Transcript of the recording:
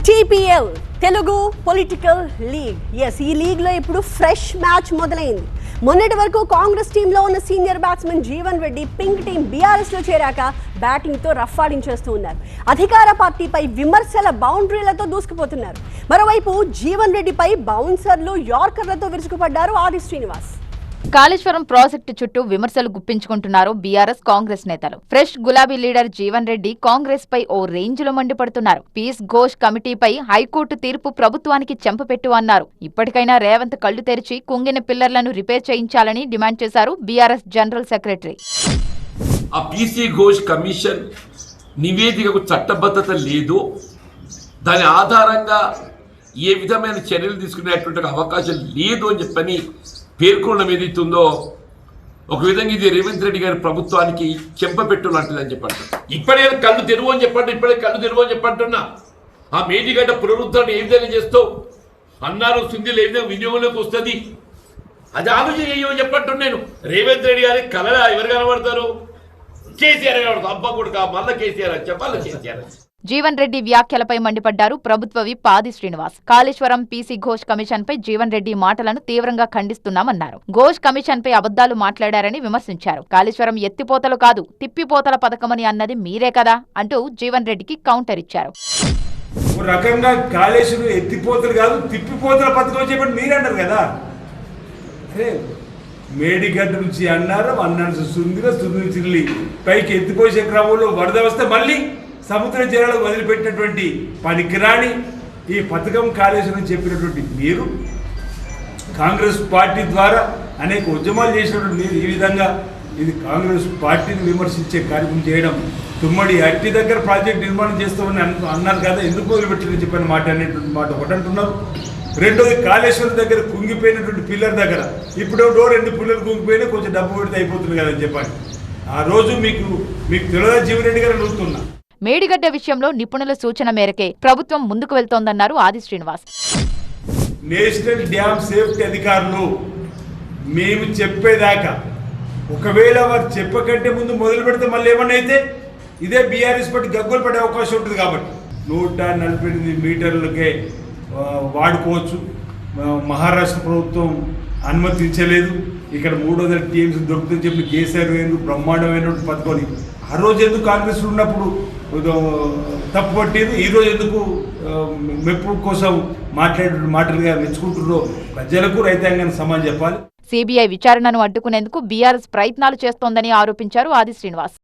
TPL Telugu political league. ఈ league లో ఇప్పుడు ఫ్రెష్ మ్యాచ్ మొదలైంది. మొన్నటి వరకు కాంగ్రెస్ టీంలో ఉన్న senior batsmen Jeevan Reddy pink team BRS లో చేరాక బ్యాటింగ్ తో రఫ్ఫాడించేస్తూ ఉన్నారు. అధికార పార్టీపై విమర్శల బౌండరీలతో దూసుకుపోతున్నారు. మరోవైపు జీవన్ రెడ్డిపై బౌన్సర్లు యార్కర్లతో విరుచుకుపడ్డారు ఆది శ్రీనివాస్. కాళేశ్వరం ప్రాజెక్టు చుట్టూ విమర్శలు గుప్పించుకుంటున్నారు బీఆర్ఎస్ కాంగ్రెస్ నేతలు. ఫ్రెష్ గులాబీ లీడర్ జీవన్ రెడ్డి కాంగ్రెస్ పై ఓ రేంజ్ లో మండిపడుతున్నారు. పీస్ ఘోష్ కమిటీపై హైకోర్టు తీర్పు ప్రభుత్వానికి చెంపపెట్టు అన్నారు. ఇప్పటికైనా రేవంత్ కళ్లు తెరిచి కుంగిన పిల్లర్లను రిపేర్ చేయించాలని డిమాండ్ చేశారు బీఆర్ఎస్ జనరల్ సెక్రటరీ. ఆ పీసీ ఘోష్ కమిషన్ నివేదికకు చట్టబద్ధత లేదు, దాని ఆధారంగా ఏ విధమైన చర్యలు తీసుకునేటువంటి అవకాశం లేదు అని చెప్పని పేర్కొనడం ఏదైతుందో ఒక విధంగా ఇది రేవంత్ రెడ్డి గారి ప్రభుత్వానికి చెంపపెట్టు లాంటిదని చెప్పంటున్నా. ఇప్పుడే కళ్ళు తెరువు అని చెప్పండి, ఇప్పుడే కళ్ళు తెరువు అని చెప్పంటున్నా. ఆ మేడిగడ్డ పునరుద్ధరణ ఏ విధంగా చేస్తావు అన్నారు, సింధులు ఏ విధంగా వినియోగంలోకి వస్తుంది అది ఆలోచన చేయమని చెప్పంటున్నా. నేను రేవంత్ రెడ్డి గారి కళ ఎవరు కనబడతారు? కేసీఆర్ కనబడతారు. అబ్బా కూడా మళ్ళీ కేసీఆర్ అని చెప్పాలి. కేసీఆర్ జీవన్ రెడ్డి వ్యాఖ్యలపై మండిపడ్డారు ప్రభుత్వ విప్ ఆది శ్రీనివాస్. కాళేశ్వరం పీసీ ఘోష్ కమిషన్ పై జీవన్ రెడ్డి మాటలను తీవ్రంగా ఖండిస్తున్నామన్నారు. ఘోష్ కమిషన్ పై అబద్దాలు మాట్లాడారని విమర్శించారు. కాళేశ్వరం ఎత్తిపోతలు కాదు తిప్పిపోతల పథకమని అన్నది మీరే కదా అంటూ జీవన్ రెడ్డికి కౌంటర్ ఇచ్చారు. రకంగా కాళేశ్వరం ఎత్తిపోతలు కాదు తిప్పిపోతల పథకం చెప్పండి మీరు అన్నారు కదా. అరే మేడిగడ్డ నుంచి అన్నారు సుందిరి పైకి ఎత్తిపోసే క్రమంలో వరద వస్తే మళ్ళీ సముద్ర జలాలు వదిలిపెట్టినటువంటి పనికిరాని ఈ పథకం కాళేశ్వరం చెప్పినటువంటి మీరు కాంగ్రెస్ పార్టీ ద్వారా అనేక ఉద్యమాలు చేసినటువంటి మీరు ఈ విధంగా ఇది కాంగ్రెస్ పార్టీని విమర్శించే కార్యక్రమం చేయడం, తుమ్మడి అట్టి దగ్గర ప్రాజెక్ట్ నిర్మాణం చేస్తామని అన్నారు కదా, ఎందుకు వదిలిపెట్టిందని చెప్పిన మాట అనేటువంటి మాట ఒకటి అంటున్నారు. రెండోది కాళేశ్వరం దగ్గర కుంగిపోయినటువంటి పిల్లర్ దగ్గర ఇప్పుడు డోర్ 2 పిల్లలు కుంగిపోయినా కొంచెం డబ్బు పెడితే అయిపోతుంది కదని చెప్పండి. ఆ రోజు మీకు తెలియదా జీవన్ రెడ్డి గారు అడుగుతున్నా. మేడిగడ్డ విషయంలో నిపుణుల సూచన మేరకే ప్రభుత్వం ముందుకు వెళ్తోందన్నారు ఆది శ్రీనివాస్. నేషనల్ డ్యామ్ సేఫ్టీ అధికారులు మేము చెప్పేదాకా ఒకవేళ వారు చెప్పకంటే ముందు మొదలు పెడితే మళ్ళీ ఏమన్నా అయితే ఇదే బీఆర్ఎస్ పట్టి గగ్గోలు పడే అవకాశం ఉంటుంది. కాబట్టి 148 మీటర్లకే వాడుకోవచ్చు. మహారాష్ట్ర ప్రభుత్వం అనుమతించలేదు. ఇక్కడ 300 టీమ్స్ దొరుకుతుందని చెప్పి కేసీఆర్ బ్రహ్మాండమైనటువంటి పథకాన్ని ఆ రోజు ఎందుకు కాంగ్రెస్ ఉన్నప్పుడు తప్పు పట్టేది, ఈరోజు ఎందుకు మెప్పు కోసం మాటలుగా మెచ్చుకుంటున్నారో ప్రజలకు రైతాంగానికి సమాధానం చెప్పాలి. సిబిఐ విచారణను అడ్డుకునేందుకు బీఆర్ఎస్ ప్రయత్నాలు చేస్తోందని ఆరోపించారు ఆది శ్రీనివాస్.